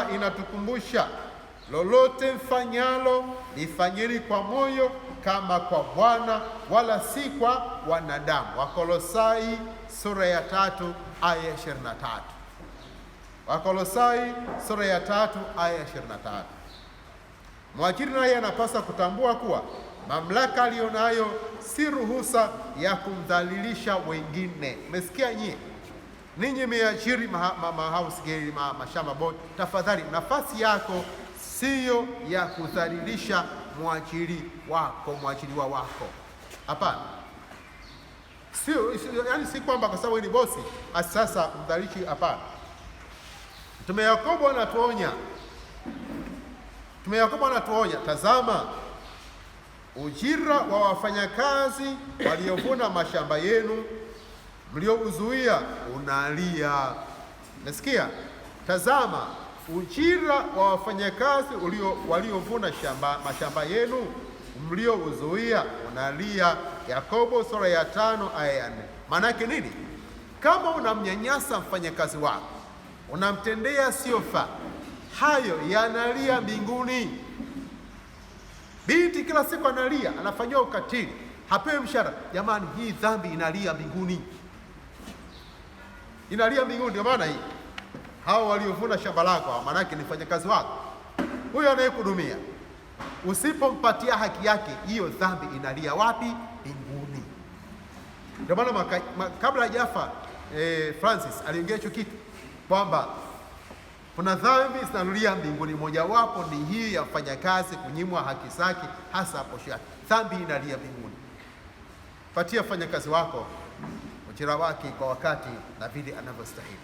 sala inatukumbusha lolote mfanyalo lifanyeni kwa moyo kama kwa Bwana wala si kwa wanadamu. Wakolosai sura ya 3 aya ya 23. Wakolosai sura ya 3 aya ya 23. Mwajiri naye anapaswa kutambua kuwa mamlaka aliyonayo si ruhusa ya kumdhalilisha wengine. Umesikia nyie? Ninyi mmeajiri house girl, mashamba boy, tafadhali nafasi yako siyo ya kudhalilisha mwajiriwa wako. Hapana. Sio, yani si kwamba kwa sababu ni bosi sasa mdhalishi, hapana. Mtume Yakobo anatuonya, tazama ujira wa wafanyakazi waliovuna mashamba yenu mliouzuia unalia. Nasikia? Tazama ujira wa wafanyakazi waliovuna mashamba yenu mliouzuia unalia. Yakobo sura ya 5 aya ya 4. Maana yake nini? Kama unamnyanyasa mfanyakazi wako, unamtendea siofaa, hayo yanalia mbinguni. Binti kila siku analia, anafanywa ukatili, hapewi mshahara. Jamani, hii dhambi inalia mbinguni. Inalia mbinguni. Ndio maana hii hao waliovuna shamba lako, maana yake ni mfanyakazi wako huyo anayekuhudumia. Usipompatia haki yake, hiyo dhambi inalia wapi? Mbinguni. Ndio maana kabla hajafa Francis aliongea hicho kitu kwamba kuna dhambi zinalia mbinguni, mojawapo ni hii ya mfanyakazi kunyimwa haki zake, hasa posho yake. Dhambi inalia mbinguni. Patia mfanyakazi wako ujira wake kwa wakati na vile anavyostahili.